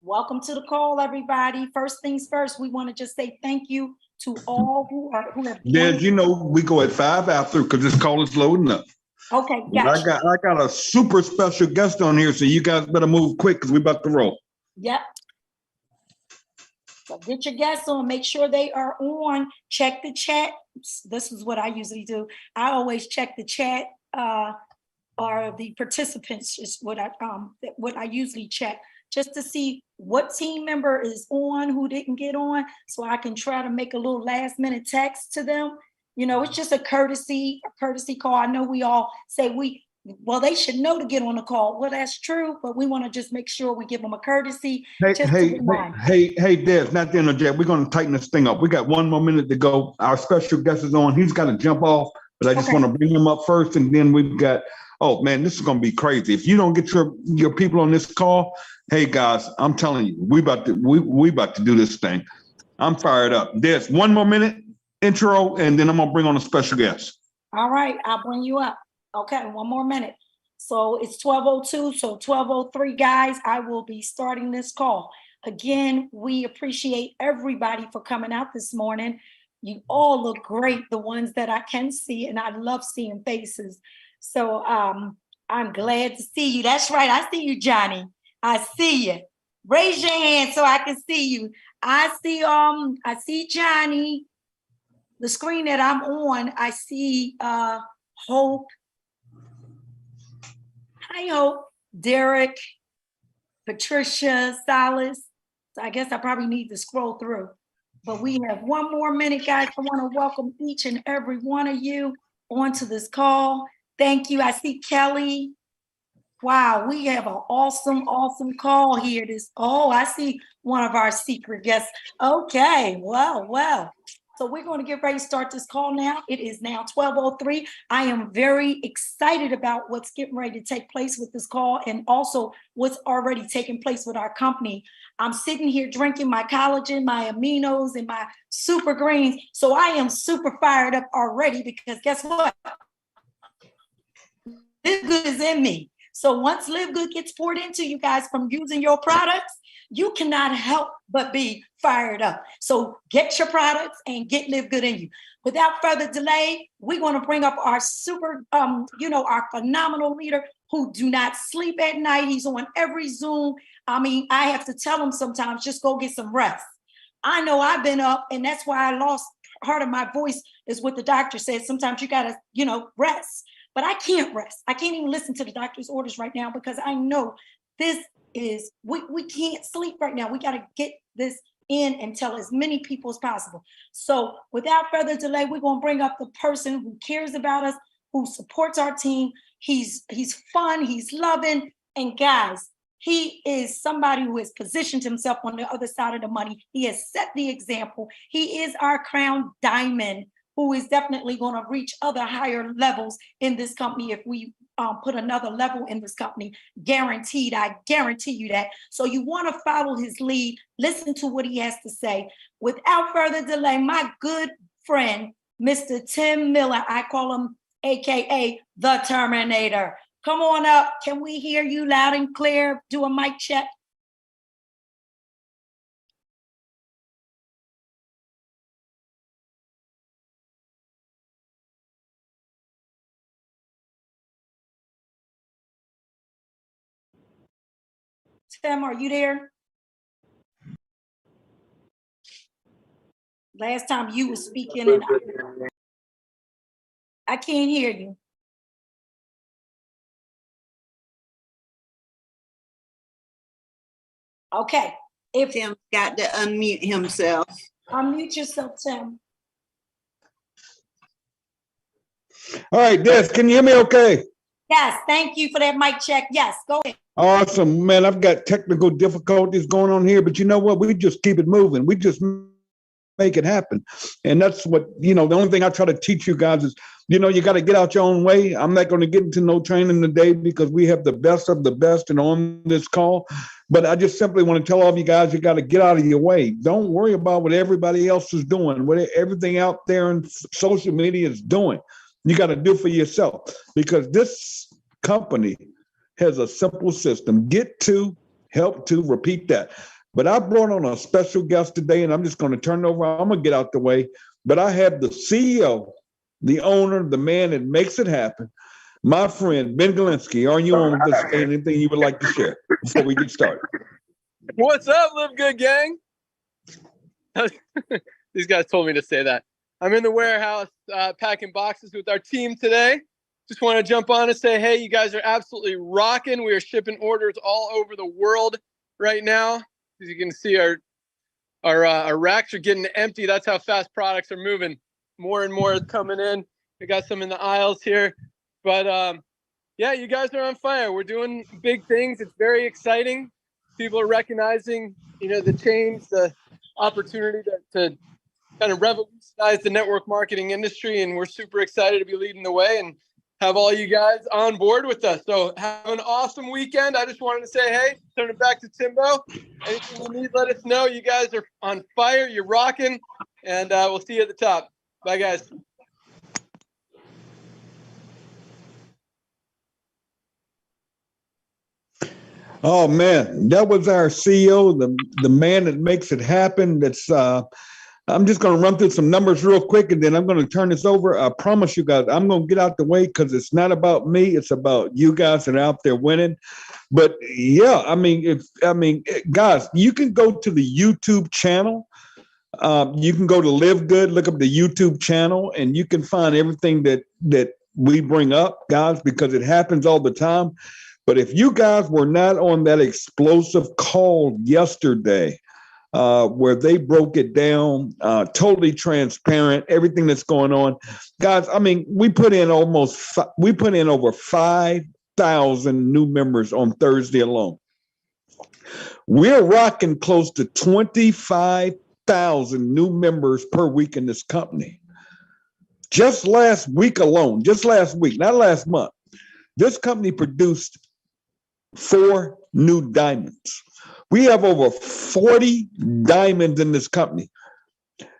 Welcome to the call, everybody. First things first, we want to just say thank you to all who have. Yes, you know, we go at 5 after because this call is loading up. Okay, gotcha. I got a super special guest on here, so you guys better move quick because we're about to roll. Yep. So get your guests on, make sure they are on, check the chat. This is what I usually do. I always check the chat or the participants is what I usually check, just to see what team member is on, who didn't get on, so I can try to make a little last minute text to them. You know, it's just a courtesy call. I know we all say they should know to get on the call. Well, that's true, but we want to just make sure we give them a courtesy. Hey, Des, not to interject. We're going to tighten this thing up. We got 1 more minute to go. Our special guest is on. He's got to jump off, but I just want to bring him up first, and then we've got. Oh man, this is going to be crazy. If you don't get your people on this call, hey guys, I'm telling you, we about to do this thing. I'm fired up. There's 1 more minute intro, and then I'm going to bring on a special guest. All right, I'll bring you up. Okay, 1 more minute. So it's 12:02, so 12:03, guys, I will be starting this call. Again, we appreciate everybody for coming out this morning. You all look great, the ones that I can see, and I love seeing faces. So I'm glad to see you. That's right. I see you, Johnny. I see you. Raise your hand so I can see you. I see Johnny. The screen that I'm on, I see Hope. Hi, Hope. Derek, Patricia, Silas. So I guess I probably need to scroll through. But we have 1 more minute, guys. I want to welcome each and every one of you onto this call. Thank you. I see Kelly. Wow, we have an awesome call here. I see one of our secret guests. Okay, well. So we're going to get ready to start this call now. It is now 12:03. I am very excited about what's getting ready to take place with this call and also what's already taking place with our company. I'm sitting here drinking my collagen, my aminos, and my super greens. So I am super fired up already because guess what? LiveGood is in me. So once LiveGood gets poured into you guys from using your products, you cannot help but be fired up. So get your products and get LiveGood in you. Without further delay, we're going to bring up our our phenomenal leader who do not sleep at night. He's on every Zoom. I mean, I have to tell him sometimes, just go get some rest. I know I've been up, and that's why I lost part of my voice, is what the doctor said. Sometimes you got to, rest. But I can't rest. I can't even listen to the doctor's orders right now because I know we can't sleep right now. We got to get this in and tell as many people as possible. So without further delay, we're going to bring up the person who cares about us, who supports our team. He's fun, he's loving, and guys, he is somebody who has positioned himself on the other side of the money. He has set the example. He is our crown diamond, who is definitely going to reach other higher levels in this company if we put another level in this company. Guaranteed, I guarantee you that. So you want to follow his lead, listen to what he has to say. Without further delay, my good friend, Mr. Tim Miller, I call him AKA the Terminator. Come on up. Can we hear you loud and clear? Do a mic check. Tim, are you there? Last time you were speaking and I can't hear you. Okay. If Tim's got to unmute himself. Unmute yourself, Tim. All right, Des, can you hear me okay? Yes, thank you for that mic check. Yes, go ahead. Awesome, man. I've got technical difficulties going on here, but you know what? We just keep it moving. We just make it happen. And that's what, the only thing I try to teach you guys is, you got to get out your own way. I'm not going to get into no training today because we have the best of the best and on this call. But I just simply want to tell all of you guys, you got to get out of your way. Don't worry about what everybody else is doing, what everything out there in social media is doing. You got to do for yourself because this company has a simple system. Get to help to, repeat that. But I brought on a special guest today, and I'm just going to turn it over. I'm going to get out the way. But I have the CEO, the owner, the man that makes it happen, my friend, Ben Galinsky. Are you on with us? Anything you would like to share before we get started? What's up, Live Good gang? These guys told me to say that. I'm in the warehouse packing boxes with our team today. Just want to jump on and say, hey, you guys are absolutely rocking. We are shipping orders all over the world right now. As you can see, our racks are getting empty. That's how fast products are moving. More and more is coming in. We got some in the aisles here. But yeah, you guys are on fire. We're doing big things. It's very exciting. People are recognizing, the change, the opportunity to kind of revolutionize the network marketing industry. And we're super excited to be leading the way and have all you guys on board with us. So have an awesome weekend. I just wanted to say, hey, turn it back to Timbo. Anything you need, let us know. You guys are on fire. You're rocking. And we'll see you at the top. Bye, guys. Oh, man, that was our CEO, the man that makes it happen. That's I'm just going to run through some numbers real quick, and then I'm going to turn this over. I promise you guys, I'm going to get out the way because it's not about me. It's about you guys that are out there winning. But yeah, guys, you can go to the YouTube channel. You can go to LiveGood, look up the YouTube channel, and you can find everything that we bring up, guys, because it happens all the time. But if you guys were not on that explosive call yesterday, where they broke it down, totally transparent, everything that's going on, guys, we put in over 5,000 new members on Thursday alone. We're rocking close to 25,000 new members per week in this company. Just last week alone, not last month, this company produced 4 new diamonds. We have over 40 diamonds in this company.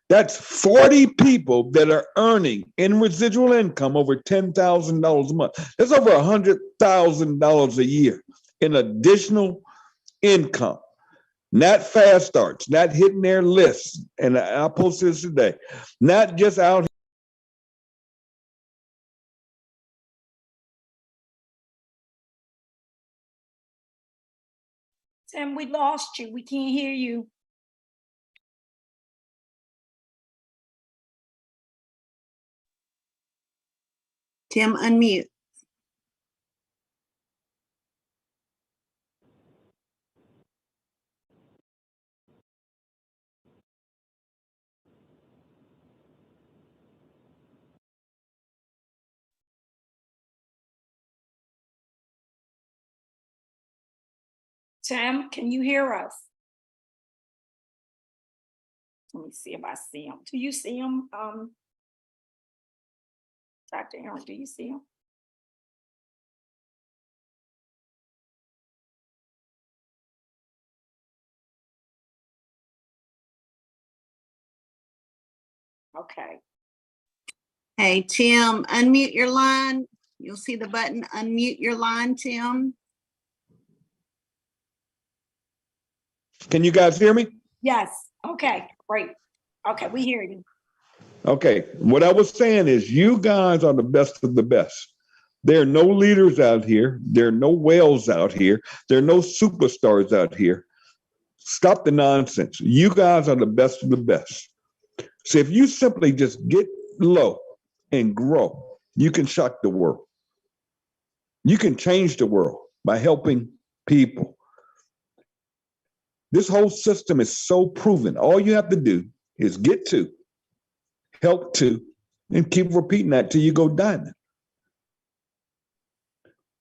That's 40 people that are earning in residual income over $10,000 a month. That's over $100,000 a year in additional income. Not fast starts, not hitting their lists. And I'll post this today. Not just out here. Tim, we lost you. We can't hear you. Tim, unmute. Tim, can you hear us? Let me see if I see him. Do you see him? Dr. Erin, do you see him? Okay. Hey, Tim, unmute your line. You'll see the button, unmute your line, Tim. Can you guys hear me? Yes. Okay, great. Okay, we hear you. Okay, what I was saying is you guys are the best of the best. There are no leaders out here. There are no whales out here. There are no superstars out here. Stop the nonsense. You guys are the best of the best. So if you simply just get low and grow, you can shock the world. You can change the world by helping people. This whole system is so proven. All you have to do is get to, help to, and keep repeating that till you go diamond.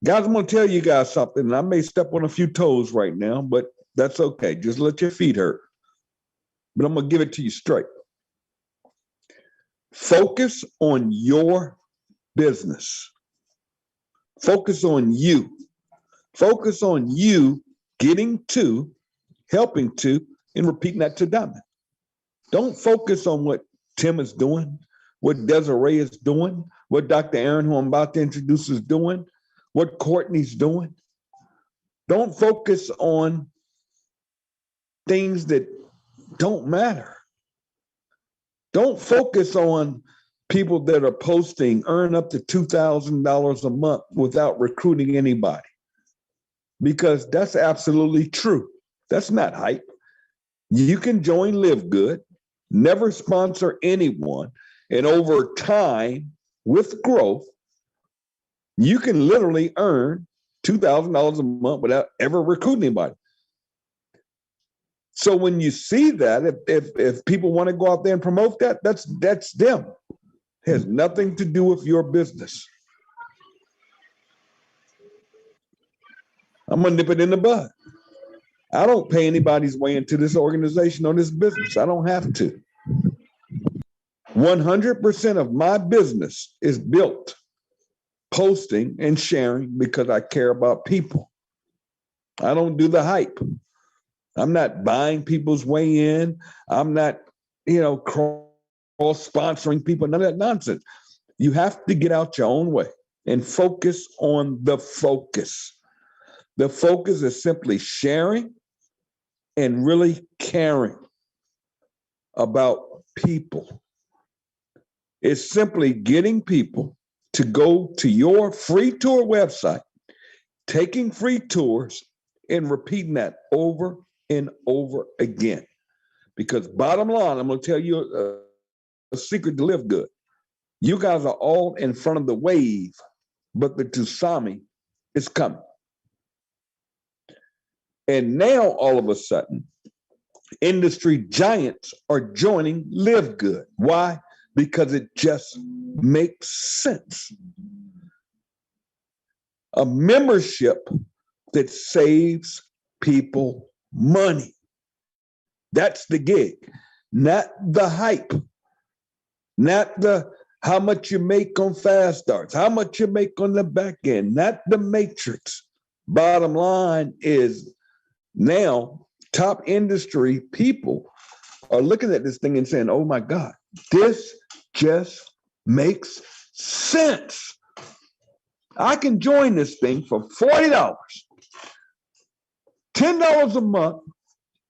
Guys, I'm going to tell you guys something, and I may step on a few toes right now, but that's okay. Just let your feet hurt. But I'm going to give it to you straight. Focus on your business. Focus on you. Focus on you getting to, helping to, and repeating that to diamond. Don't focus on what Tim is doing, what Desiree is doing, what Dr. Erin, who I'm about to introduce, is doing, what Courtney's doing. Don't focus on things that don't matter. Don't focus on people that are posting, earn up to $2,000 a month without recruiting anybody, because that's absolutely true. That's not hype. You can join LiveGood, never sponsor anyone, and over time, with growth, you can literally earn $2,000 a month without ever recruiting anybody. So when you see that, if people want to go out there and promote that, that's them. It has nothing to do with your business. I'm gonna nip it in the bud. I don't pay anybody's way into this organization or this business. I don't have to. 100% of my business is built posting and sharing because I care about people. I don't do the hype. I'm not buying people's way in. I'm not, cross-sponsoring people, none of that nonsense. You have to get out your own way and focus on the focus. The focus is simply sharing and really caring about people. It's simply getting people to go to your free tour website, taking free tours, and repeating that over and over again. Because bottom line, I'm going to tell you a secret to LiveGood. You guys are all in front of the wave, but the tsunami is coming. And now, all of a sudden, industry giants are joining LiveGood. Why? Because it just makes sense. A membership that saves people money. That's the gig, not the hype, not the how much you make on fast starts, how much you make on the back end, not the matrix. Bottom line is now top industry people are looking at this thing and saying, oh my God, this just makes sense. I can join this thing for $40, $10 a month,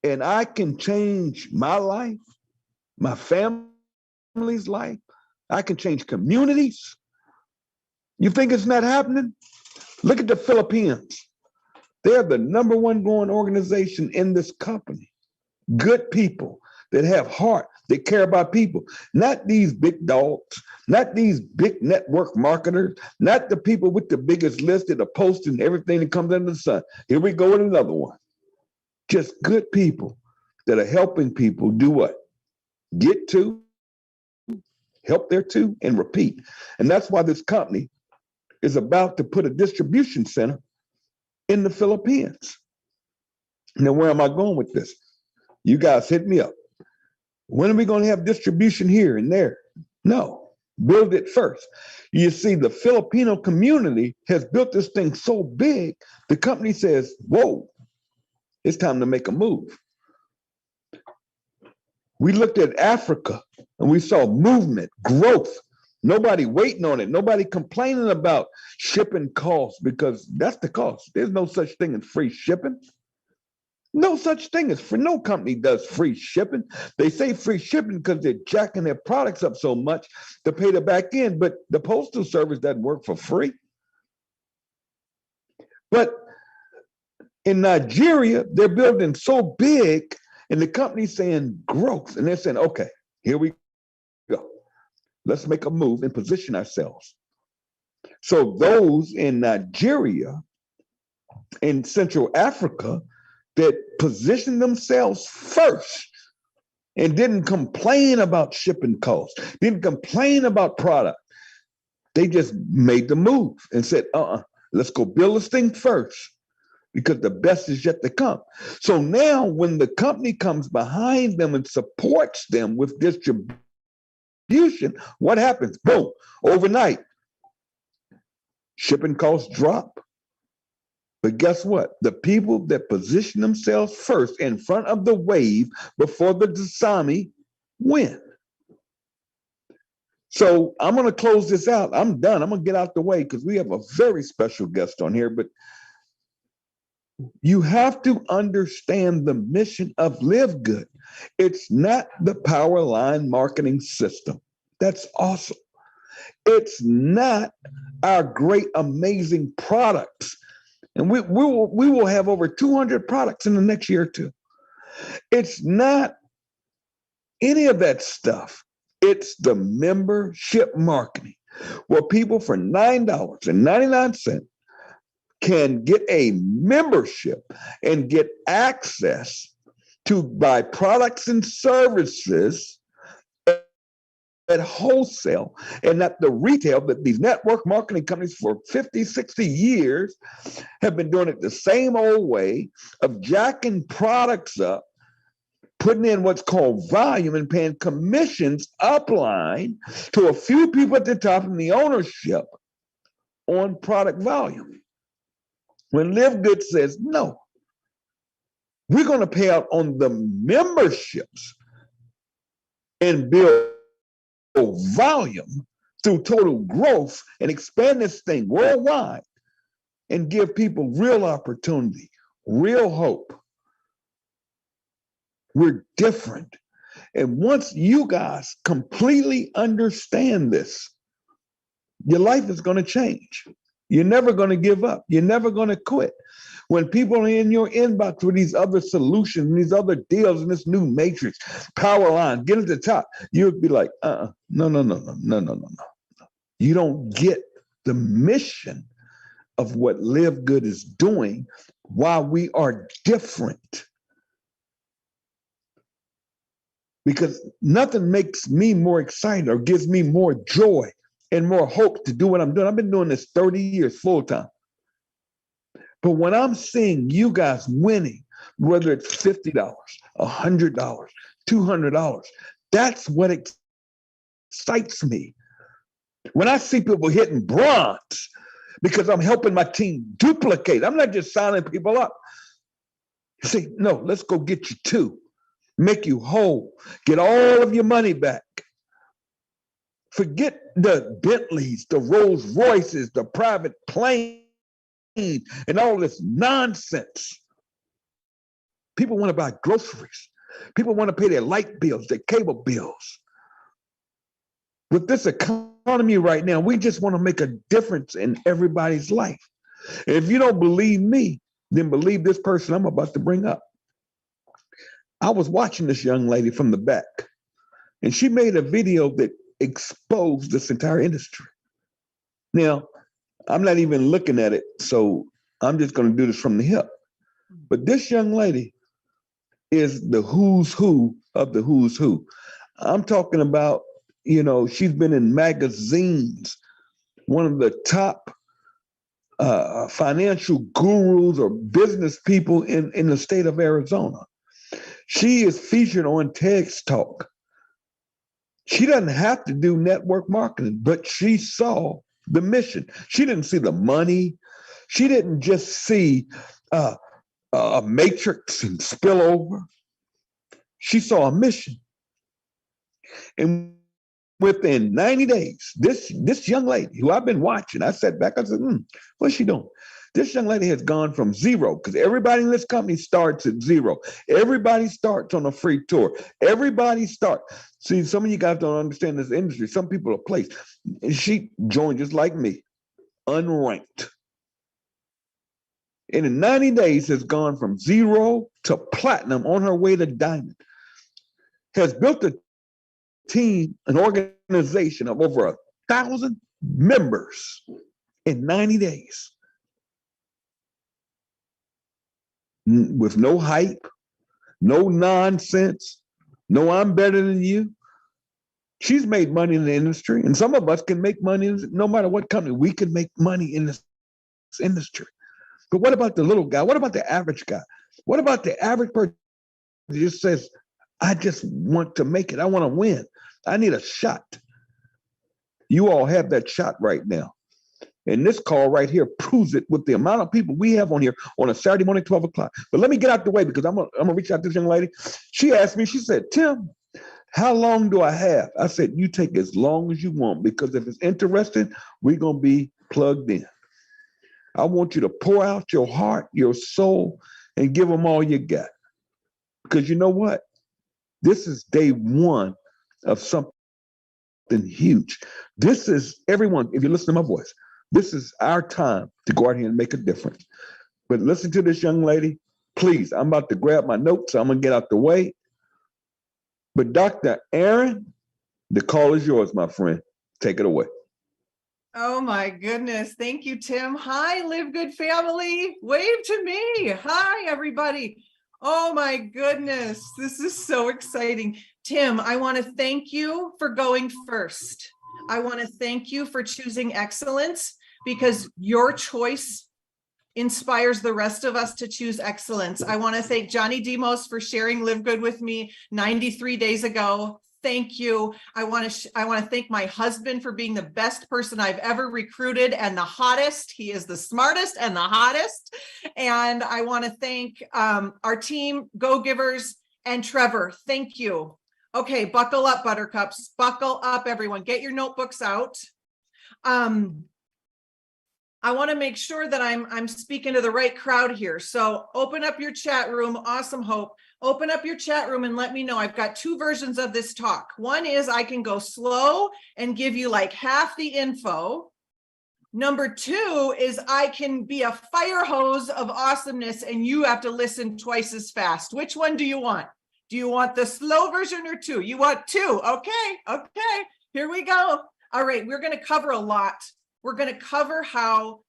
and I can change my life, my family's life. I can change communities. You think it's not happening? Look at the Philippines. They're the #1 growing organization in this company. Good people that have heart, that care about people. Not these big dogs, not these big network marketers, not the people with the biggest list that are posting everything that comes under the sun. Here we go with another one. Just good people that are helping people do what? Get to, help their to, and repeat. And that's why this company is about to put a distribution center in the Philippines. Now, where am I going with this? You guys hit me up. When are we going to have distribution here and there? No, build it first. You see, the Filipino community has built this thing so big, the company says, whoa, it's time to make a move. We looked at Africa and we saw movement, growth. Nobody waiting on it. Nobody complaining about shipping costs, because that's the cost. There's no such thing as free shipping. No such thing as free. No company does free shipping. They say free shipping because they're jacking their products up so much to pay the back end, but the postal service doesn't work for free. But in Nigeria, they're building so big, and the company's saying growth, and they're saying, okay, here we go. Let's make a move and position ourselves. So those in Nigeria, in Central Africa, that positioned themselves first and didn't complain about shipping costs, didn't complain about product. They just made the move and said, let's go build this thing first, because the best is yet to come. So now when the company comes behind them and supports them with distribution, what happens? Boom, overnight, shipping costs drop. But guess what? The people that position themselves first in front of the wave before the tsunami win. So I'm going to close this out. I'm done. I'm going to get out the way because we have a very special guest on here. But You have to understand the mission of LiveGood. It's not the power line marketing system. That's awesome. It's not our great, amazing products. And we will have over 200 products in the next year or two. It's not any of that stuff. It's the membership marketing, where people for $9.99 can get a membership and get access to buy products and services at wholesale and at the retail. That these network marketing companies for 50, 60 years have been doing it the same old way of jacking products up, putting in what's called volume and paying commissions upline to a few people at the top in the ownership on product volume. When LiveGood says, no, we're going to pay out on the memberships and build volume through total growth and expand this thing worldwide and give people real opportunity, real hope. We're different. And once you guys completely understand this, your life is going to change. You're never going to give up. You're never going to quit. When people are in your inbox with these other solutions, these other deals in this new matrix, power line, get at the top, you'll be like, no. You don't get the mission of what LiveGood is doing, why we are different. Because nothing makes me more excited or gives me more joy and more hope to do what I'm doing. I've been doing this 30 years full time. But when I'm seeing you guys winning, whether it's $50, $100, $200, that's what excites me. When I see people hitting bronze because I'm helping my team duplicate, I'm not just signing people up. You say, no, let's go get you two, make you whole, get all of your money back. Forget the Bentleys, the Rolls Royces, the private planes, and all this nonsense. People want to buy groceries. People want to pay their light bills, their cable bills. With this economy right now, we just want to make a difference in everybody's life. And if you don't believe me, then believe this person I'm about to bring up. I was watching this young lady from the back, and she made a video that exposed this entire industry. Now, I'm not even looking at it, so I'm just going to do this from the hip. But this young lady is the who's who of the who's who. I'm talking about, she's been in magazines, one of the top financial gurus or business people in the state of Arizona. She is featured on TEDx Talk. She doesn't have to do network marketing, but she saw the mission. She didn't see the money. She didn't just see a matrix and spillover. She saw a mission. And within 90 days, this young lady who I've been watching, I sat back, I said, what's she doing? This young lady has gone from zero, because everybody in this company starts at zero. Everybody starts on a free tour. Everybody starts. See, some of you guys don't understand this industry. Some people are placed. And she joined just like me, unranked. And in 90 days has gone from zero to platinum on her way to diamond. Has built a team, an organization of over 1,000 members in 90 days. With no hype, no nonsense, no I'm better than you. She's made money in the industry, and some of us can make money no matter what company. We can make money in this industry. But what about the little guy? What about the average guy? What about the average person who just says, I just want to make it. I want to win. I need a shot. You all have that shot right now. And this call right here proves it with the amount of people we have on here on a Saturday morning, 12 o'clock. But let me get out the way, because I'm gonna reach out to this young lady. She asked me, she said, Tim, how long do I have? I said, you take as long as you want, because if it's interesting, we're gonna be plugged in. I want you to pour out your heart, your soul, and give them all you got. Because you know what? This is day one of something huge. This is everyone, if you listen to my voice, this is our time to go out here and make a difference. But listen to this young lady. Please, I'm about to grab my notes. So I'm going to get out the way. But Dr. Erin, the call is yours, my friend. Take it away. Oh my goodness. Thank you, Tim. Hi, LiveGood family. Wave to me. Hi, everybody. Oh my goodness. This is so exciting. Tim, I want to thank you for going first. I want to thank you for choosing excellence, because your choice inspires the rest of us to choose excellence. I want to thank Johnny Demos for sharing LiveGood with me 93 days ago. Thank you. I want to thank my husband for being the best person I've ever recruited and the hottest. He is the smartest and the hottest. And I want to thank our team, Go Givers, and Trevor. Thank you. Okay, buckle up, buttercups. Buckle up, everyone. Get your notebooks out. I want to make sure that I'm speaking to the right crowd here. So open up your chat room. Awesome Hope. Open up your chat room and let me know. I've got two versions of this talk. One is I can go slow and give you like half the info. Number two is I can be a fire hose of awesomeness and you have to listen twice as fast. Which one do you want? Do you want the slow version or two? You want two. Okay. Here we go. All right. We're going to cover a lot. We're going to cover how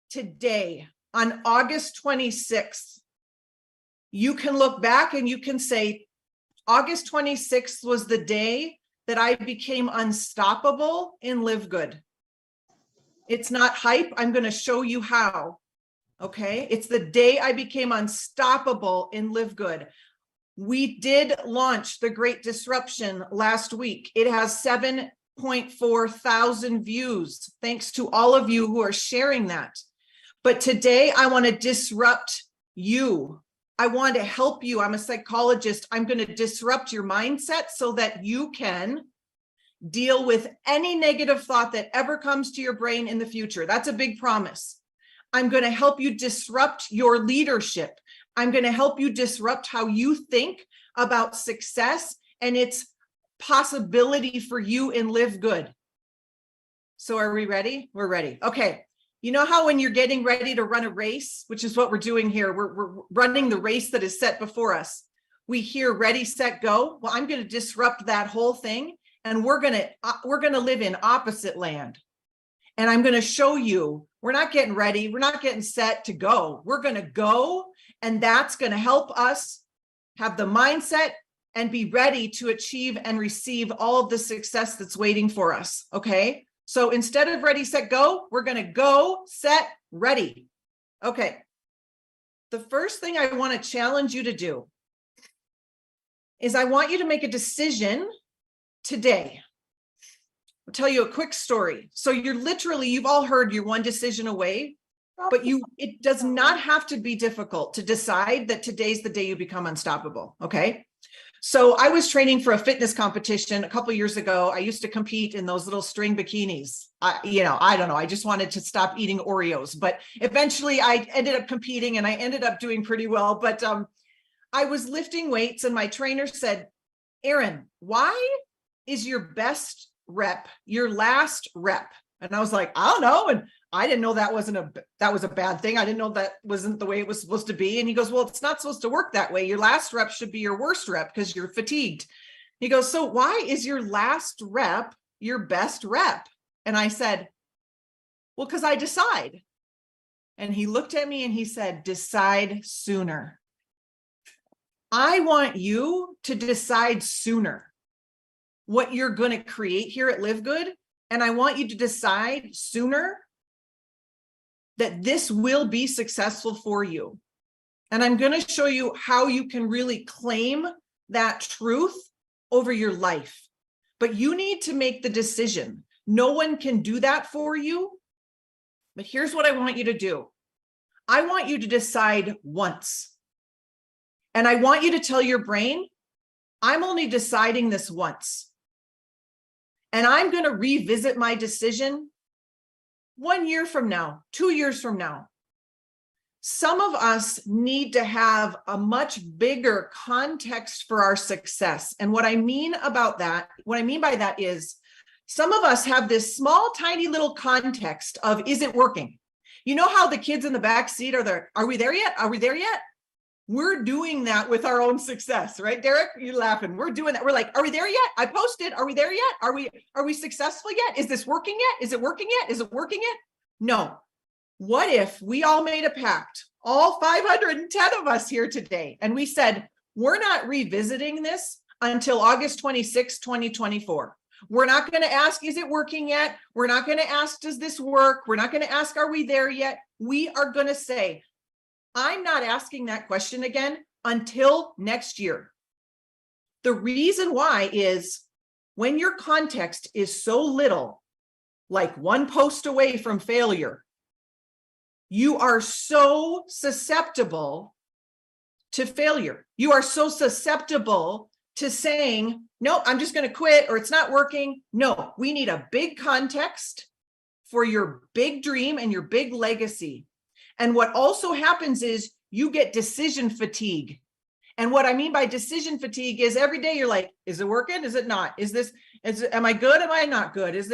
today on August 26th, you can look back and you can say, August 26th was the day that I became unstoppable in LiveGood. It's not hype. I'm going to show you how. Okay. It's the day I became unstoppable in LiveGood. We did launch the Great Disruption last week. It has 7.4 thousand views. Thanks to all of you who are sharing that. But today I want to disrupt you. I want to help you. I'm a psychologist. I'm going to disrupt your mindset so that you can deal with any negative thought that ever comes to your brain in the future. That's a big promise. I'm going to help you disrupt your leadership. I'm going to help you disrupt how you think about success and its possibility for you in LiveGood. So are we ready? We're ready. Okay. You know how when you're getting ready to run a race, which is what we're doing here, we're running the race that is set before us. We hear ready, set, go. Well, I'm going to disrupt that whole thing, and we're going to live in opposite land. And I'm going to show you, we're not getting ready, we're not getting set to go. We're going to go, and that's going to help us have the mindset and be ready to achieve and receive all of the success that's waiting for us. Okay. So instead of ready, set, go, we're going to go, set, ready. Okay. The first thing I want to challenge you to do is I want you to make a decision today. I'll tell you a quick story. So you've all heard you're one decision away, but it does not have to be difficult to decide that today's the day you become unstoppable. Okay. So I was training for a fitness competition a couple of years ago. I used to compete in those little string bikinis. I don't know. I just wanted to stop eating Oreos, but eventually I ended up competing and I ended up doing pretty well. But I was lifting weights and my trainer said, Erin, why is your best rep your last rep? And I was like, I don't know. And I didn't know that was a bad thing. I didn't know that wasn't the way it was supposed to be. And he goes, well, it's not supposed to work that way. Your last rep should be your worst rep because you're fatigued. He goes, so why is your last rep your best rep? And I said, well, because I decide. And he looked at me and he said, decide sooner. I want you to decide sooner what you're going to create here at LiveGood. And I want you to decide sooner that this will be successful for you. And I'm going to show you how you can really claim that truth over your life. But you need to make the decision. No one can do that for you. But here's what I want you to do. I want you to decide once. And I want you to tell your brain, I'm only deciding this once. And I'm going to revisit my decision 1 year from now, 2 years from now, some of us need to have a much bigger context for our success. And what I mean by that is some of us have this small, tiny little context of, is it working? You know how the kids in the back seat are there? Are we there yet? Are we there yet? We're doing that with our own success, right? Derek, you're laughing. We're doing that. We're like, are we there yet? I posted. Are we there yet? Are we successful yet? Is this working yet? Is it working yet? Is it working yet? No. What if we all made a pact, all 510 of us here today, and we said, we're not revisiting this until August 26, 2024. We're not going to ask, is it working yet? We're not going to ask, does this work? We're not going to ask, are we there yet? We are going to say, I'm not asking that question again until next year. The reason why is when your context is so little, like one post away from failure, you are so susceptible to failure. You are so susceptible to saying, no, I'm just going to quit, or it's not working. No, we need a big context for your big dream and your big legacy. And what also happens is you get decision fatigue. And what I mean by decision fatigue is every day you're like, is it working? Is it not? Am I good? Am I not good?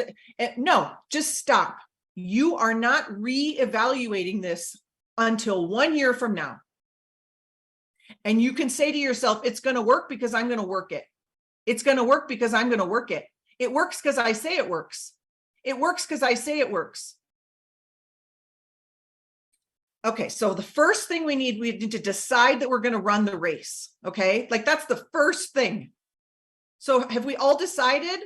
No, just stop. You are not reevaluating this until 1 year from now. And you can say to yourself, it's going to work because I'm going to work it. It's going to work because I'm going to work it. It works because I say it works. It works because I say it works. Okay, so the first thing we need to decide that we're going to run the race. Okay, like that's the first thing. So have we all decided?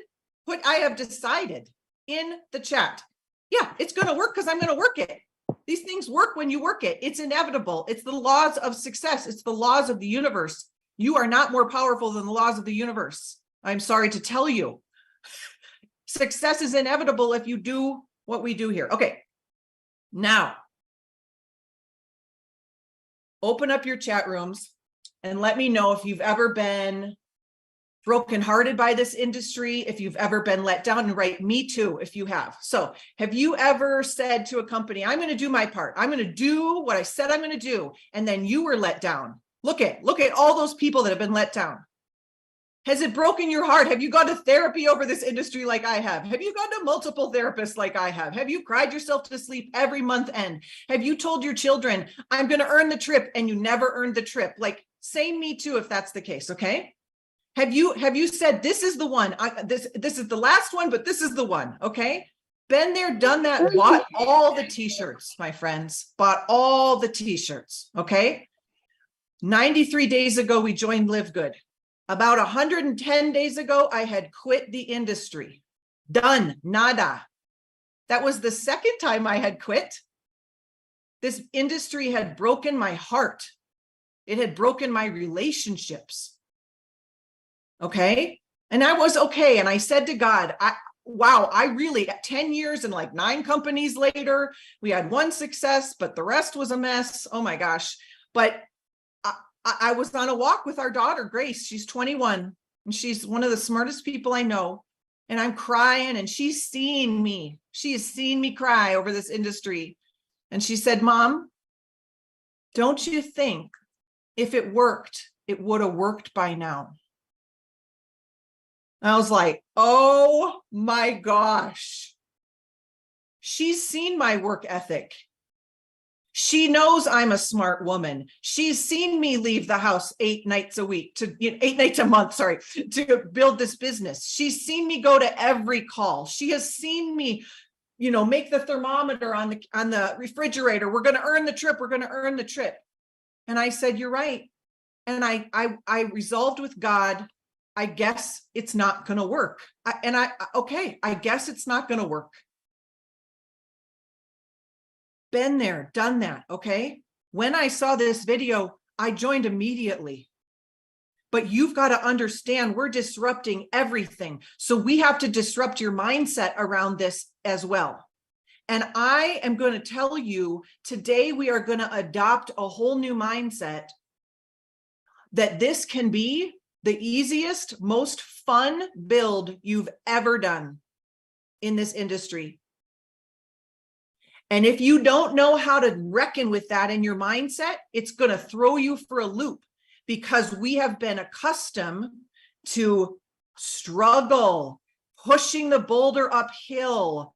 Put I have decided in the chat. Yeah, it's going to work because I'm going to work it. These things work when you work it. It's inevitable. It's the laws of success. It's the laws of the universe. You are not more powerful than the laws of the universe. I'm sorry to tell you. Success is inevitable if you do what we do here. Okay, now open up your chat rooms and let me know if you've ever been brokenhearted by this industry, if you've ever been let down, and write me too if you have. So have you ever said to a company, I'm going to do my part. I'm going to do what I said I'm going to do. And then you were let down. Look at all those people that have been let down. Has it broken your heart? Have you gone to therapy over this industry like I have? Have you gone to multiple therapists like I have? Have you cried yourself to sleep every month end? Have you told your children, I'm going to earn the trip, and you never earned the trip? Like, say me too if that's the case, okay? Have you said, this is the one, this is the last one, but this is the one, okay? Been there, done that, bought all the t-shirts, my friends, bought all the t-shirts, okay? 93 days ago, we joined LiveGood. About 110 days ago, I had quit the industry. Done, nada. That was the second time I had quit. This industry had broken my heart. It had broken my relationships. Okay. And I was okay. And I said to God, wow, I really, 10 years and like 9 companies later, we had one success, but the rest was a mess. Oh my gosh. But I was on a walk with our daughter, Grace. She's 21 and she's one of the smartest people I know. And I'm crying and she's seen me. She has seen me cry over this industry. And she said, Mom, don't you think if it worked, it would have worked by now? I was like, oh my gosh. She's seen my work ethic. She knows I'm a smart woman. She's seen me leave the house 8 nights a week 8 nights a month, to build this business. She's seen me go to every call. She has seen me, make the thermometer on the refrigerator. We're going to earn the trip. We're going to earn the trip. And I said, you're right. And I resolved with God, I guess it's not going to work. I guess it's not going to work. Been there, done that, okay? When I saw this video, I joined immediately. But you've got to understand we're disrupting everything. So we have to disrupt your mindset around this as well. And I am going to tell you today, we are going to adopt a whole new mindset that this can be the easiest, most fun build you've ever done in this industry. And if you don't know how to reckon with that in your mindset, it's going to throw you for a loop, because we have been accustomed to struggle, pushing the boulder uphill,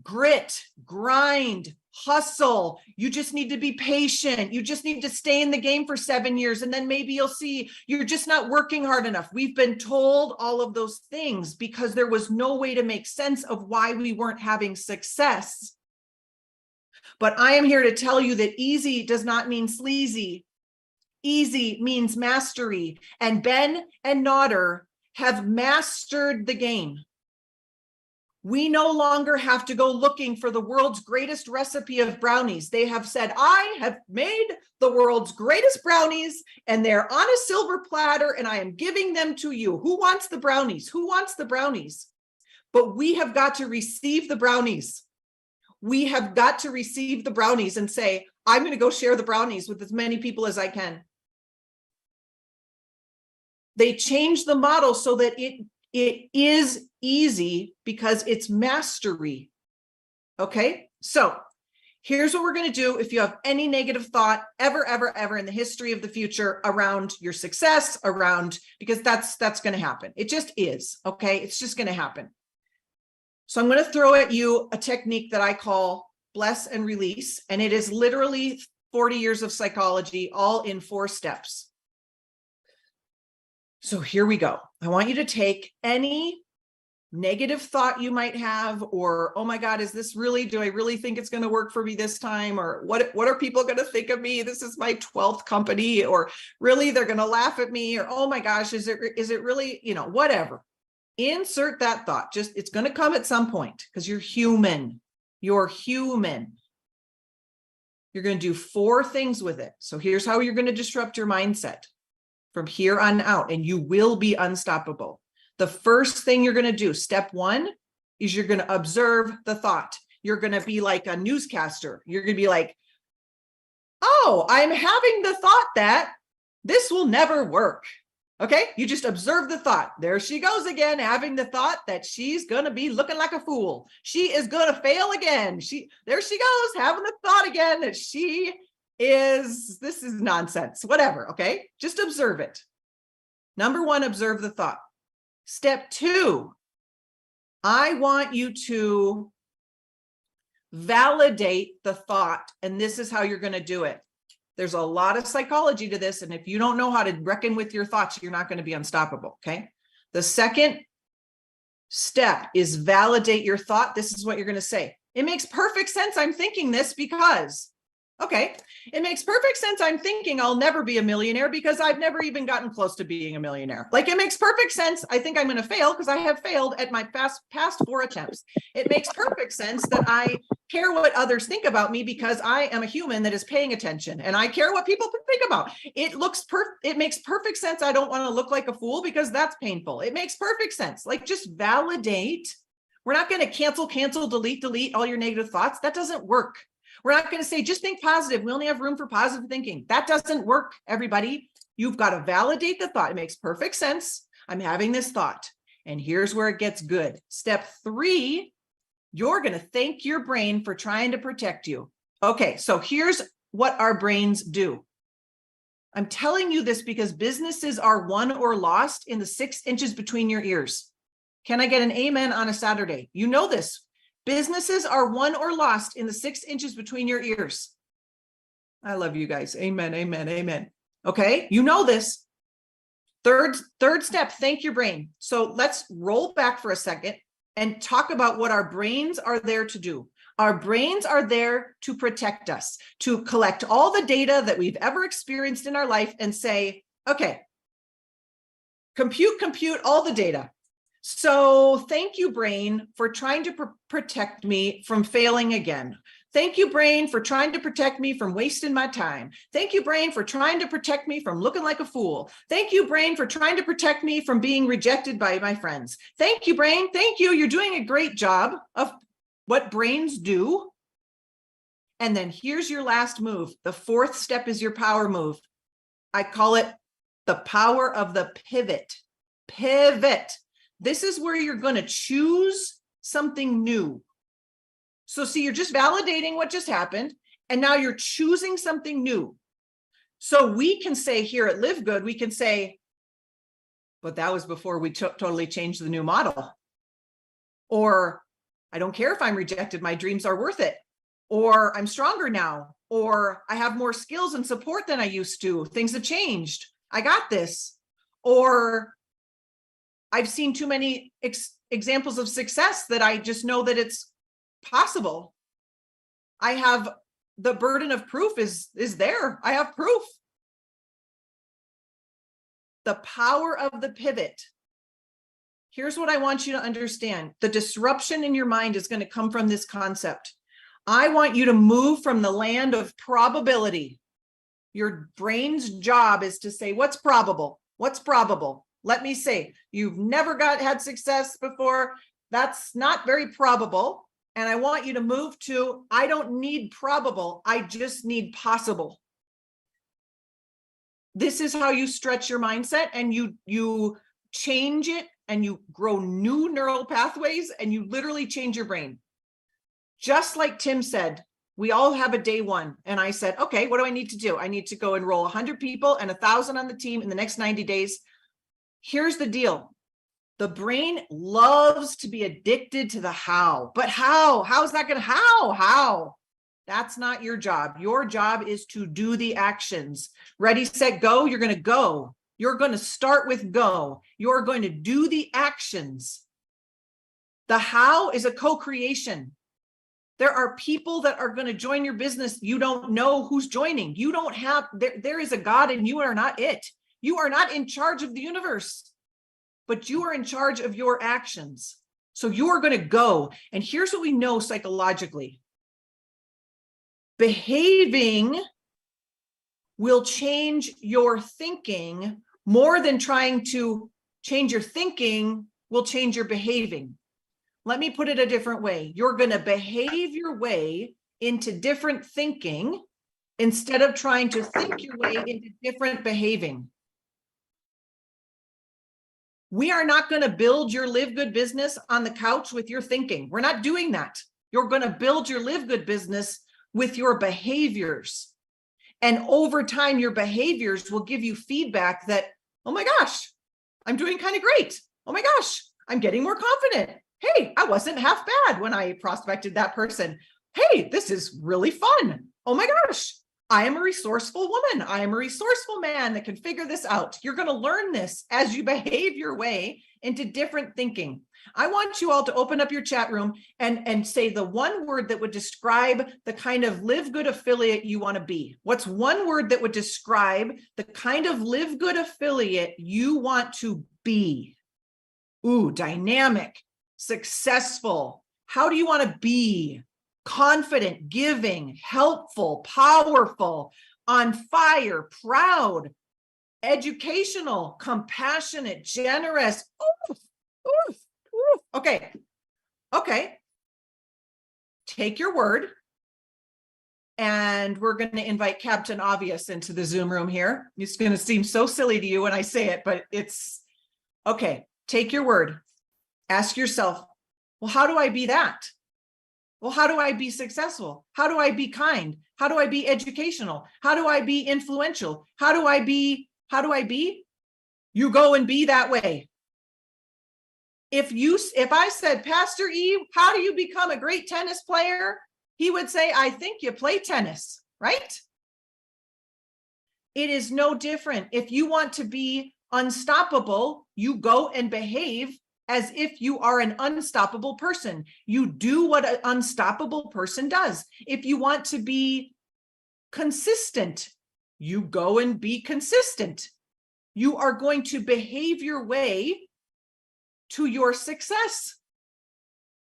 grit, grind, hustle. You just need to be patient. You just need to stay in the game for 7 years. And then maybe you'll see you're just not working hard enough. We've been told all of those things because there was no way to make sense of why we weren't having success. But I am here to tell you that easy does not mean sleazy. Easy means mastery. And Ben and Nodder have mastered the game. We no longer have to go looking for the world's greatest recipe of brownies. They have said, I have made the world's greatest brownies, and they're on a silver platter, and I am giving them to you. Who wants the brownies? Who wants the brownies? But we have got to receive the brownies. We have got to receive the brownies and say, I'm going to go share the brownies with as many people as I can. They changed the model so that it is easy because it's mastery. Okay, so here's what we're going to do. If you have any negative thought ever in the history of the future around your success, because that's going to happen. It just is. Okay, it's just going to happen. So I'm going to throw at you a technique that I call bless and release, and it is literally 40 years of psychology, all in 4 steps. So here we go. I want you to take any negative thought you might have, or, oh my God, is this really, do I really think it's going to work for me this time? Or what are people going to think of me? This is my 12th company, or really they're going to laugh at me, or, oh my gosh, is it really, whatever. Insert that thought. Just, it's going to come at some point because you're human. You're human. You're going to do 4 things with it. So here's how you're going to disrupt your mindset from here on out, and you will be unstoppable. The first thing you're going to do, step 1, is you're going to observe the thought. You're going to be like a newscaster. You're going to be like, oh, I'm having the thought that this will never work. Okay, you just observe the thought. There she goes again, having the thought that she's going to be looking like a fool. She is going to fail again. There she goes, having the thought again that this is nonsense, whatever. Okay, just observe it. Number 1, observe the thought. Step 2, I want you to validate the thought, and this is how you're going to do it. There's a lot of psychology to this, and if you don't know how to reckon with your thoughts, you're not going to be unstoppable, okay? The second step is validate your thought. This is what you're going to say. It makes perfect sense. I'm thinking this because, okay, it makes perfect sense. I'm thinking I'll never be a millionaire because I've never even gotten close to being a millionaire. Like, it makes perfect sense. I think I'm going to fail because I have failed at my past 4 attempts. It makes perfect sense that I care what others think about me because I am a human that is paying attention, and I care what people think about. It makes perfect sense. I don't want to look like a fool because that's painful. It makes perfect sense. Like, just validate. We're not going to cancel, delete all your negative thoughts. That doesn't work. We're not going to say, just think positive. We only have room for positive thinking. That doesn't work, everybody. You've got to validate the thought. It makes perfect sense. I'm having this thought. And here's where it gets good. Step 3, you're going to thank your brain for trying to protect you. Okay, so here's what our brains do. I'm telling you this because businesses are won or lost in the 6 inches between your ears. Can I get an amen on a Saturday? You know this. Businesses are won or lost in the 6 inches between your ears. I love you guys. Amen, amen, amen. Okay, you know this. Third step, thank your brain. So let's roll back for a second and talk about what our brains are there to do. Our brains are there to protect us, to collect all the data that we've ever experienced in our life and say, okay, compute all the data. So thank you, brain, for trying to protect me from failing again. Thank you, brain, for trying to protect me from wasting my time. Thank you, brain, for trying to protect me from looking like a fool. Thank you, brain, for trying to protect me from being rejected by my friends. Thank you, brain. Thank you. You're doing a great job of what brains do. And then here's your last move. The 4th step is your power move. I call it the power of the pivot. Pivot. This is where you're going to choose something new. So see, you're just validating what just happened, and now you're choosing something new. So we can say here at LiveGood, we can say, but that was before we totally changed the new model. Or I don't care if I'm rejected, my dreams are worth it. Or I'm stronger now. Or I have more skills and support than I used to. Things have changed. I got this. Or I've seen too many examples of success that I just know that it's possible. I have the burden of proof is there. I have proof. The power of the pivot. Here's what I want you to understand. The disruption in your mind is going to come from this concept. I want you to move from the land of probability. Your brain's job is to say, what's probable? What's probable? Let me say, you've never had success before. That's not very probable. And I want you to move to, I don't need probable. I just need possible. This is how you stretch your mindset, and you change it, and you grow new neural pathways, and you literally change your brain. Just like Tim said, we all have a day one. And I said, okay, what do I need to do? I need to go enroll 100 people and 1,000 on the team in the next 90 days. Here's the deal. The brain loves to be addicted to the how, but how is that going to, how? That's not your job. Your job is to do the actions. Ready, set, go. You're going to go. You're going to start with go. You're going to do the actions. The how is a co-creation. There are people that are going to join your business. You don't know who's joining. You don't have, there is a God and you are not it. You are not in charge of the universe, but you are in charge of your actions. So you are going to go. And here's what we know psychologically. Behaving will change your thinking more than trying to change your thinking will change your behaving. Let me put it a different way. You're going to behave your way into different thinking instead of trying to think your way into different behaving. We are not going to build your LiveGood business on the couch with your thinking. We're not doing that. You're going to build your LiveGood business with your behaviors. And over time, your behaviors will give you feedback that, oh my gosh, I'm doing kind of great. Oh my gosh, I'm getting more confident. Hey, I wasn't half bad when I prospected that person. Hey, this is really fun. Oh my gosh, I am a resourceful woman. I am a resourceful man that can figure this out. You're going to learn this as you behave your way into different thinking. I want you all to open up your chat room and say the one word that would describe the kind of LiveGood affiliate you want to be. What's one word that would describe the kind of LiveGood affiliate you want to be? Ooh, dynamic, successful. How do you want to be? Confident, giving, helpful, powerful, on fire, proud, educational, compassionate, generous. Oof, oof, oof. Okay. Take your word. And we're going to invite Captain Obvious into the Zoom room here. It's going to seem so silly to you when I say it, but it's okay. Take your word. Ask yourself, well, how do I be that? Well, how do I be successful? How do I be kind? How do I be educational? How do I be influential? How do I be? You go and be that way. If I said, Pastor E, how do you become a great tennis player? He would say, I think you play tennis, right? It is no different. If you want to be unstoppable, you go and behave as if you are an unstoppable person. You do what an unstoppable person does. If you want to be consistent, you go and be consistent. You are going to behave your way to your success.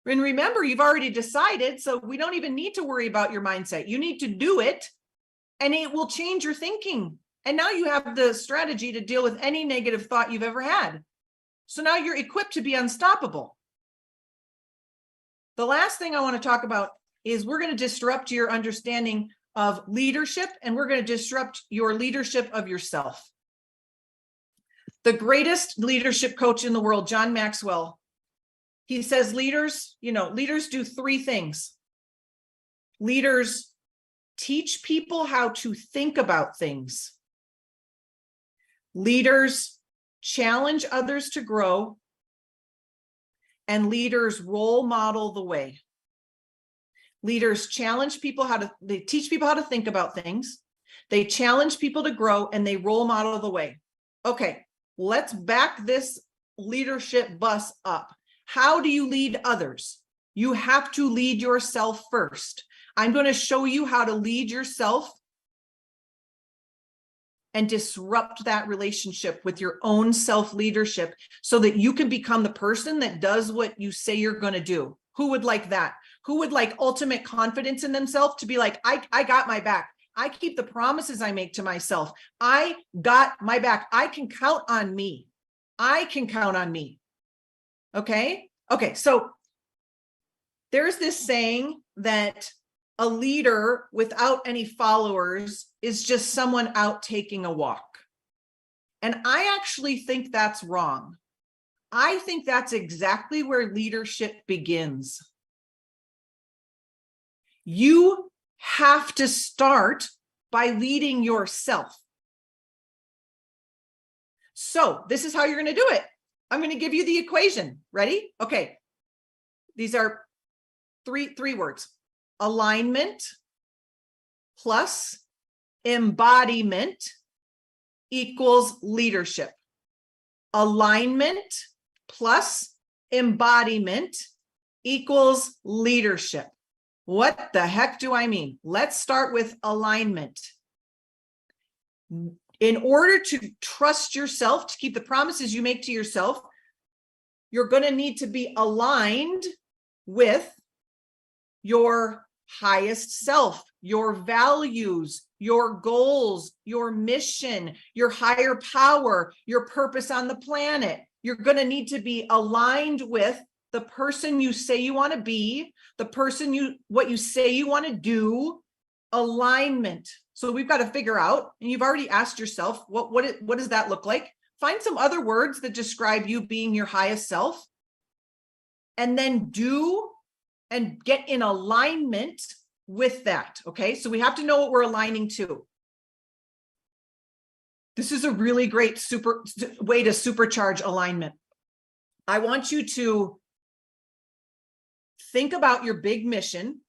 And remember, you've already decided, so we don't even need to worry about your mindset. You need to do it, and it will change your thinking. And now you have the strategy to deal with any negative thought you've ever had. So now you're equipped to be unstoppable. The last thing I want to talk about is we're going to disrupt your understanding of leadership, and we're going to disrupt your leadership of yourself. The greatest leadership coach in the world, John Maxwell, he says leaders do three things. Leaders teach people how to think about things. Leaders challenge others to grow, and leaders role model the way. Leaders challenge people they teach people how to think about things. They challenge people to grow, and they role model the way. Okay, let's back this leadership bus up. How do you lead others? You have to lead yourself first. I'm going to show you how to lead yourself and disrupt that relationship with your own self-leadership so that you can become the person that does what you say you're going to do. Who would like that? Who would like ultimate confidence in themselves to be like, I got my back. I keep the promises I make to myself. I got my back. I can count on me. I can count on me. Okay? Okay, so there's this saying that a leader without any followers is just someone out taking a walk. And I actually think that's wrong. I think that's exactly where leadership begins. You have to start by leading yourself. So this is how you're going to do it. I'm going to give you the equation. Ready? Okay. These are three words. Alignment plus embodiment equals leadership. Alignment plus embodiment equals leadership. What the heck do I mean? Let's start with alignment. In order to trust yourself, to keep the promises you make to yourself, you're going to need to be aligned with your highest self, your values, your goals, your mission, your higher power, your purpose on the planet. You're going to need to be aligned with the person you say you want to be, what you say you want to do, alignment. So we've got to figure out, and you've already asked yourself, what does that look like? Find some other words that describe you being your highest self, and then do and get in alignment with that. Okay, so we have to know what we're aligning to. This is a really great way to supercharge alignment. I want you to think about your big mission.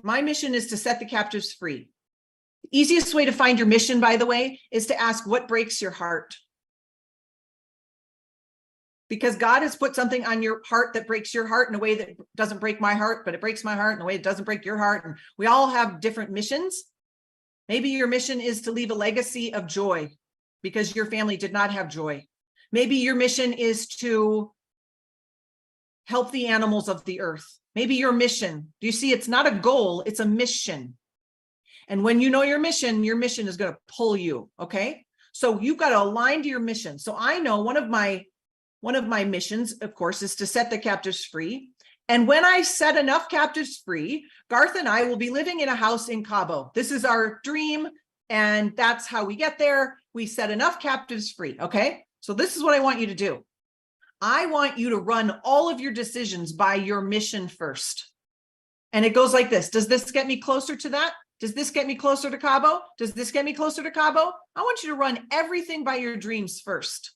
My mission is to set the captives free. The easiest way to find your mission, by the way, is to ask what breaks your heart. Because God has put something on your heart that breaks your heart in a way that doesn't break my heart, but it breaks my heart in a way that doesn't break your heart. And we all have different missions. Maybe your mission is to leave a legacy of joy because your family did not have joy. Maybe your mission is to help the animals of the earth. Maybe your mission, do you see, it's not a goal, it's a mission. And when you know your mission is going to pull you, okay? So you've got to align to your mission. So I know one of my missions, of course, is to set the captives free. And when I set enough captives free, Garth and I will be living in a house in Cabo. This is our dream, and that's how we get there. We set enough captives free, okay? So this is what I want you to do. I want you to run all of your decisions by your mission first. And it goes like this. Does this get me closer to that? Does this get me closer to Cabo? Does this get me closer to Cabo? I want you to run everything by your dreams first.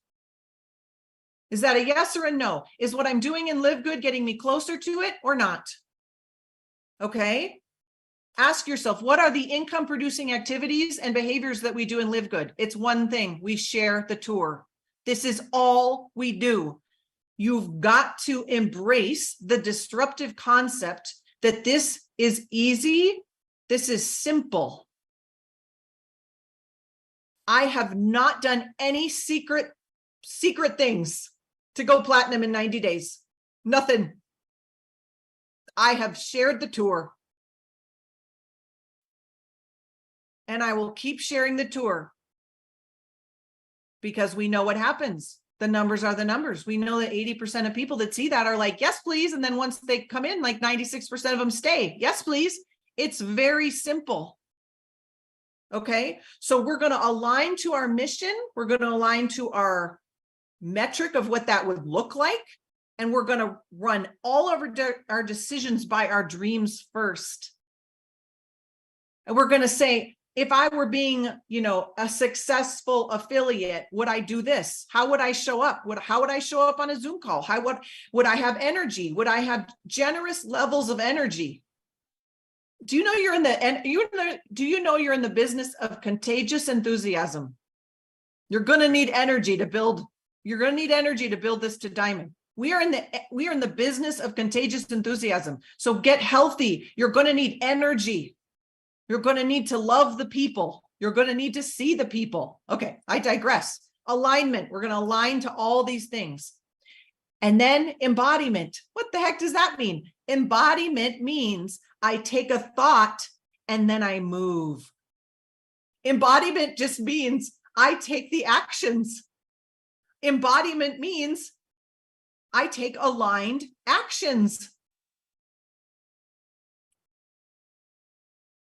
Is that a yes or a no? Is what I'm doing in LiveGood getting me closer to it or not? Okay. Ask yourself, what are the income producing activities and behaviors that we do in LiveGood? It's one thing. We share the tour. This is all we do. You've got to embrace the disruptive concept that this is easy. This is simple. I have not done any secret things to go platinum in 90 days. Nothing. I have shared the tour. And I will keep sharing the tour because we know what happens. The numbers are the numbers. We know that 80% of people that see that are like, yes, please. And then once they come in, like 96% of them stay. Yes, please. It's very simple. Okay. So we're going to align to our mission. We're going to align to our metric of what that would look like. And we're going to run all of our decisions by our dreams first. And we're going to say, if I were being, a successful affiliate, would I do this? How would I show up? How would I show up on a Zoom call? How would I have energy? Would I have generous levels of energy? Do you know you're in the business of contagious enthusiasm? You're going to need energy to build. You're going to need energy to build this to diamond. We are in the business of contagious enthusiasm. So get healthy. You're going to need energy. You're going to need to love the people. You're going to need to see the people. Okay, I digress. Alignment. We're going to align to all these things. And then embodiment. What the heck does that mean? Embodiment means I take a thought and then I move. Embodiment just means I take the actions. Embodiment means I take aligned actions.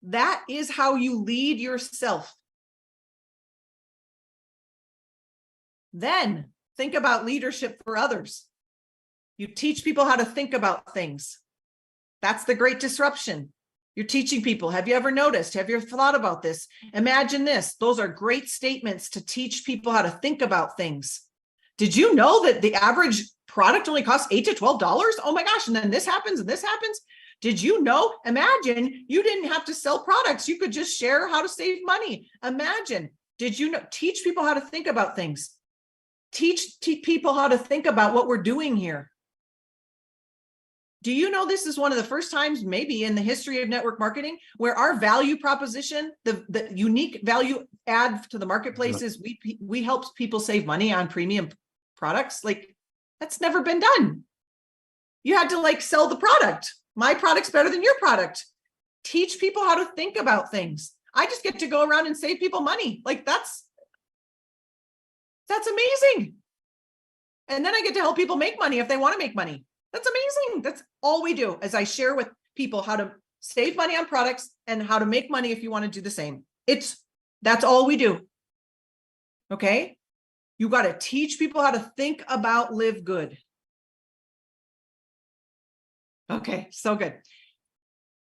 That is how you lead yourself. Then think about leadership for others. You teach people how to think about things. That's the great disruption. You're teaching people. Have you ever noticed? Have you ever thought about this? Imagine this. Those are great statements to teach people how to think about things. Did you know that the average product only costs $8 to $12? Oh my gosh. And then this happens and this happens. Did you know? Imagine you didn't have to sell products. You could just share how to save money. Imagine. Did you know? Teach people how to think about things. Teach people how to think about what we're doing here. Do you know this is one of the first times maybe in the history of network marketing where our value proposition, the unique value add to the marketplace is we help people save money on premium products? Like, that's never been done. You had to sell the product. My product's better than your product. Teach people how to think about things. I just get to go around and save people money. That's amazing. And then I get to help people make money if they want to make money. That's amazing. That's all we do, as I share with people how to save money on products and how to make money if you want to do the same. That's all we do. Okay? You got to teach people how to think about live good. Okay, so good.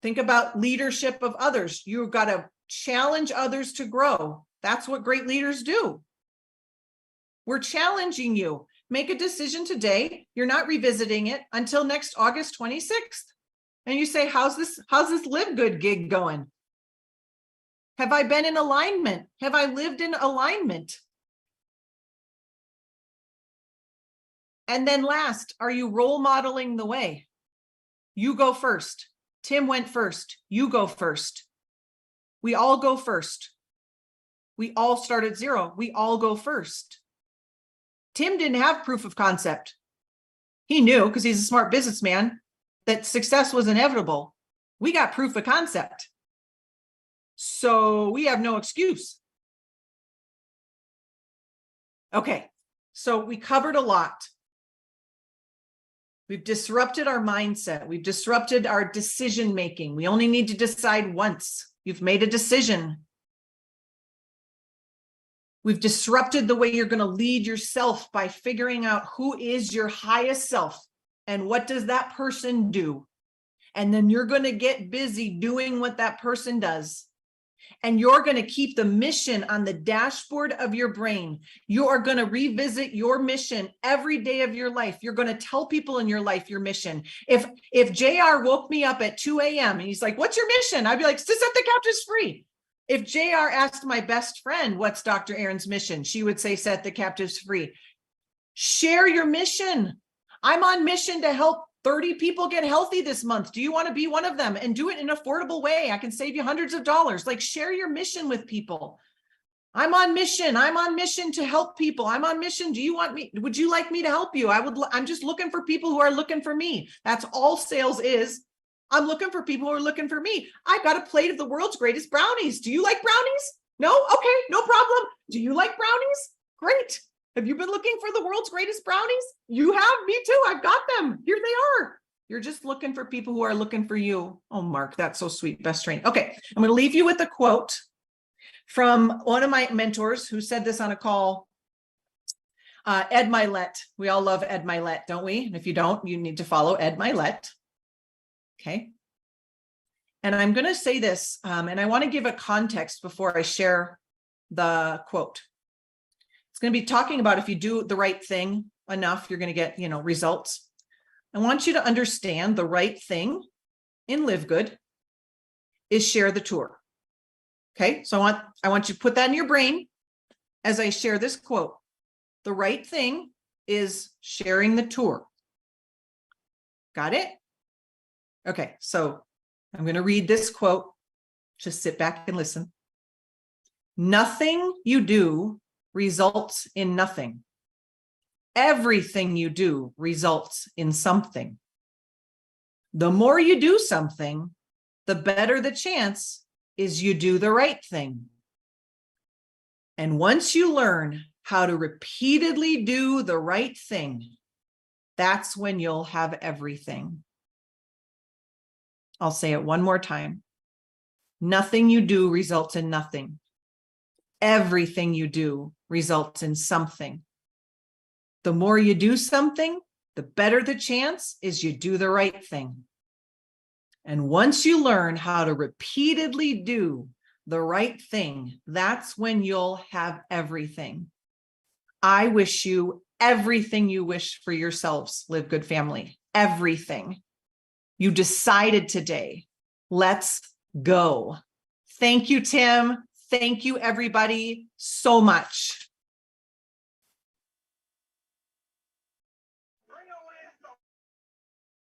Think about leadership of others. You've got to challenge others to grow. That's what great leaders do. We're challenging you. Make a decision today. You're not revisiting it until next August 26th. And you say, how's this Live Good gig going? Have I been in alignment? Have I lived in alignment? And then last, are you role modeling the way? You go first. Tim went first. You go first. We all go first. We all start at zero. We all go first. Tim didn't have proof of concept. He knew, because he's a smart businessman, that success was inevitable. We got proof of concept. So we have no excuse. Okay, so we covered a lot. We've disrupted our mindset. We've disrupted our decision making. We only need to decide once. You've made a decision. We've disrupted the way you're going to lead yourself by figuring out who is your highest self and what does that person do. And then you're going to get busy doing what that person does. And you're going to keep the mission on the dashboard of your brain. You are going to revisit your mission every day of your life. You're going to tell people in your life your mission. If JR woke me up at 2 a.m. and he's like, what's your mission? I'd be like, to set the captives free. If JR asked my best friend, what's Dr. Erin's mission? She would say, set the captives free. Share your mission. I'm on mission to help 30 people get healthy this month. Do you want to be one of them? And do it in an affordable way. I can save you hundreds of dollars. Share your mission with people. I'm on mission. I'm on mission to help people. I'm on mission. Do you want me? Would you like me to help you? I'm just looking for people who are looking for me. That's all sales is. I'm looking for people who are looking for me. I've got a plate of the world's greatest brownies. Do you like brownies? No? Okay, no problem. Do you like brownies? Great. Have you been looking for the world's greatest brownies? You have? Me too. I've got them. Here they are. You're just looking for people who are looking for you. Oh, Mark, that's so sweet. Best train. Okay, I'm going to leave you with a quote from one of my mentors who said this on a call, Ed Milet. We all love Ed Milet, don't we? And if you don't, you need to follow Ed Milet. Okay. And I'm going to say this, and I want to give a context before I share the quote. It's going to be talking about if you do the right thing enough, you're going to get, results. I want you to understand the right thing in LiveGood is share the tour. Okay, so I want you to put that in your brain as I share this quote. The right thing is sharing the tour. Got it? Okay, so I'm going to read this quote. Just sit back and listen. Nothing you do results in nothing. Everything you do results in something. The more you do something, the better the chance is you do the right thing. And once you learn how to repeatedly do the right thing, that's when you'll have everything. I'll say it one more time. Nothing you do results in nothing. Everything you do results in something. The more you do something, the better the chance is you do the right thing. And once you learn how to repeatedly do the right thing, that's when you'll have everything. I wish you everything you wish for yourselves, LiveGood family, everything. You decided today. Let's go. Thank you, Tim. Thank you, everybody, so much.